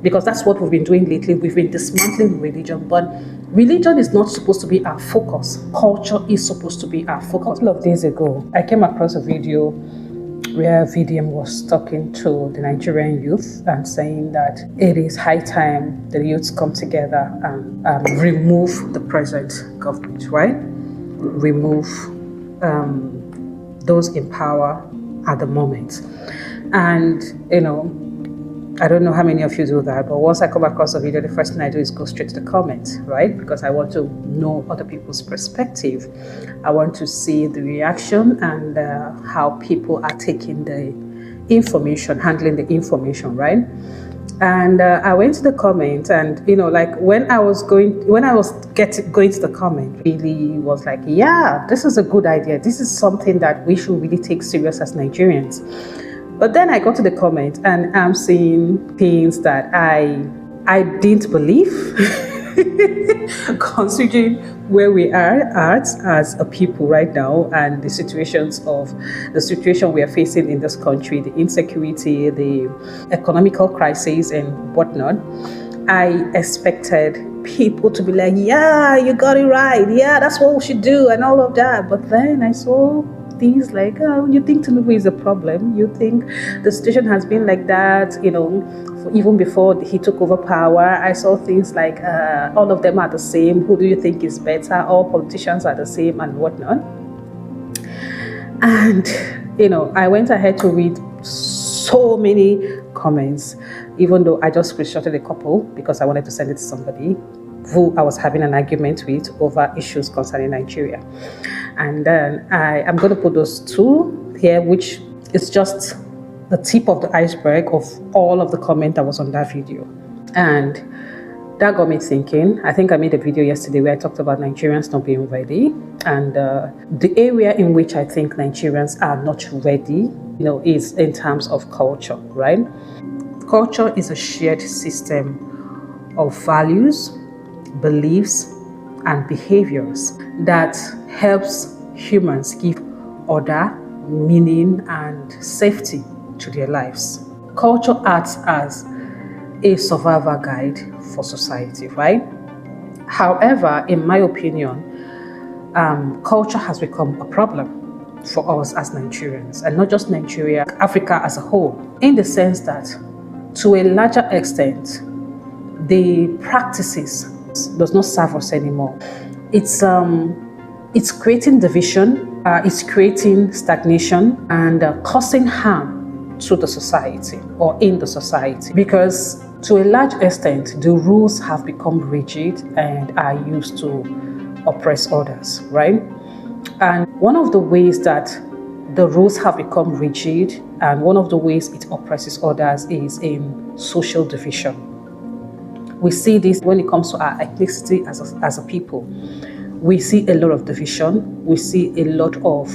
because that's what we've been doing lately. We've been dismantling religion, but religion is not supposed to be our focus. Culture is supposed to be our focus. A couple of days ago, I came across a video where VDM was talking to the Nigerian youth and saying that it is high time the youths come together and remove the present government, right? Remove those in power at the moment. And, I don't know how many of you do that, but once I come across a video, the first thing I do is go straight to the comments, right? Because I want to know other people's perspective. I want to see the reaction and how people are taking the information, handling the information, right? And I went to the comments, and when I was going to the comment, really was like, yeah, this is a good idea. This is something that we should really take serious as Nigerians. But then I got to the comment and I'm seeing things that I didn't believe, considering where we are at as a people right now and the situation we are facing in this country, the insecurity, the economical crisis and whatnot. I expected people to be like, yeah, you got it right. Yeah, that's what we should do and all of that. But then I saw things like, oh, you think Tinubu is a problem? You think the situation has been like that, even before he took over power? I saw things like all of them are the same. Who do you think is better? All politicians are the same and whatnot. And, I went ahead to read so many comments, even though I just screenshotted a couple because I wanted to send it to somebody who I was having an argument with over issues concerning Nigeria. And then I'm going to put those two here, which is just the tip of the iceberg of all of the comment that was on that video. And that got me thinking. I think I made a video yesterday where I talked about Nigerians not being ready. And the area in which I think Nigerians are not ready, is in terms of culture, right? Culture is a shared system of values, beliefs, and behaviors that helps humans give order, meaning, and safety to their lives. Culture acts as a survival guide for society, right? However, in my opinion, culture has become a problem for us as Nigerians, and not just Nigeria, Africa as a whole, in the sense that to a larger extent, the practices does not serve us anymore. It's creating division, it's creating stagnation, and causing harm to the society or in the society, because to a large extent the rules have become rigid and are used to oppress others, right? And one of the ways that the rules have become rigid and one of the ways it oppresses others is in social division. We see this when it comes to our ethnicity as a people. We see a lot of division. We see a lot of,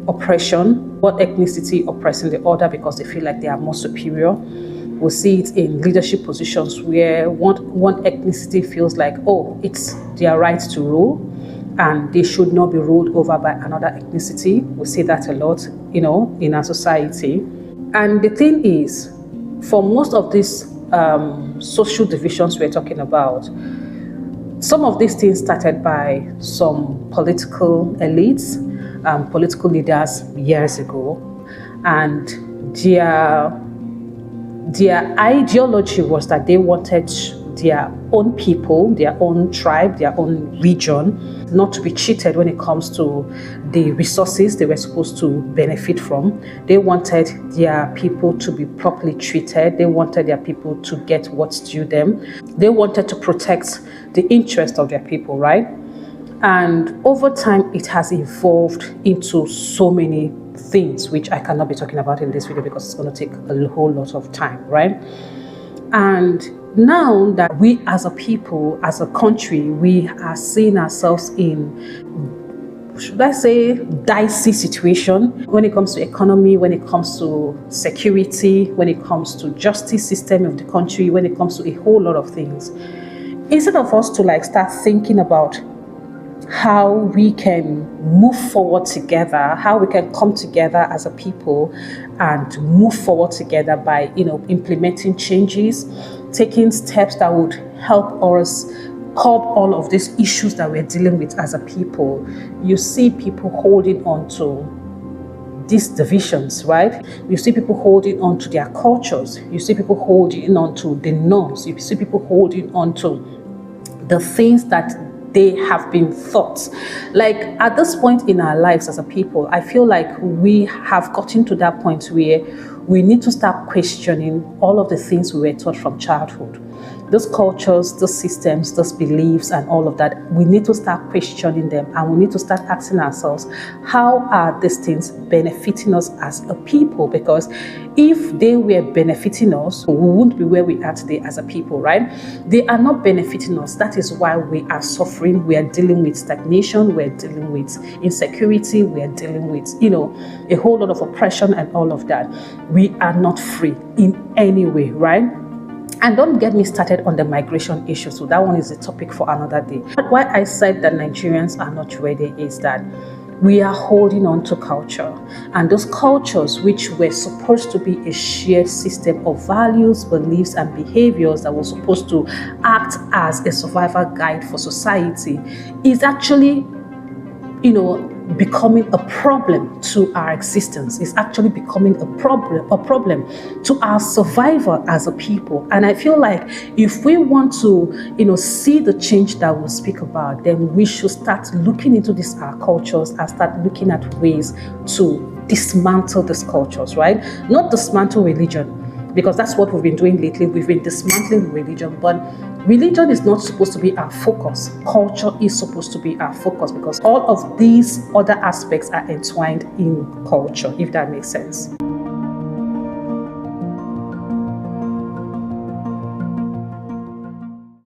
oppression. One ethnicity oppressing the other because they feel like they are more superior. We see it in leadership positions where one ethnicity feels like, oh, it's their right to rule and they should not be ruled over by another ethnicity. We see that a lot, in our society. And the thing is, for most of these social divisions we're talking about, some of these things started by some political elites, political leaders years ago, and their ideology was that they wanted their own people, their own tribe, their own region not to be cheated when it comes to the resources they were supposed to benefit from. They wanted their people to be properly treated. They wanted their people to get what's due them. They wanted to protect the interest of their people, right? And over time, it has evolved into so many things, which I cannot be talking about in this video because it's going to take a whole lot of time, right? And now that we as a people, as a country, we are seeing ourselves in, should I say, dicey situation when it comes to economy, when it comes to security, when it comes to justice system of the country, when it comes to a whole lot of things. Instead of us to start thinking about how we can move forward together, how we can come together as a people and move forward together by, implementing changes, taking steps that would help us curb all of these issues that we're dealing with as a people. You see people holding on to these divisions, right? You see people holding on to their cultures. You see people holding on to the norms. You see people holding on to the things that they have been taught. Like at this point in our lives as a people, I feel like we have gotten to that point where we need to start questioning all of the things we were taught from childhood. Those cultures, those systems, those beliefs, and all of that, we need to start questioning them, and we need to start asking ourselves, how are these things benefiting us as a people? Because if they were benefiting us, we wouldn't be where we are today as a people, right? They are not benefiting us. That is why we are suffering. We are dealing with stagnation. We're dealing with insecurity. We are dealing with, a whole lot of oppression and all of that. We are not free in any way, right? And don't get me started on the migration issue. So that one is a topic for another day. But why I said that Nigerians are not ready is that we are holding on to culture. And those cultures, which were supposed to be a shared system of values, beliefs, and behaviors that was supposed to act as a survival guide for society, is actually, becoming a problem to our existence. Is actually becoming a problem to our survival as a people. And I feel like if we want to, see the change that we speak about, then we should start looking into our cultures and start looking at ways to dismantle these cultures, right? Not dismantle religion, because that's what we've been doing lately. We've been dismantling religion, but religion is not supposed to be our focus. Culture is supposed to be our focus, because all of these other aspects are entwined in culture, if that makes sense.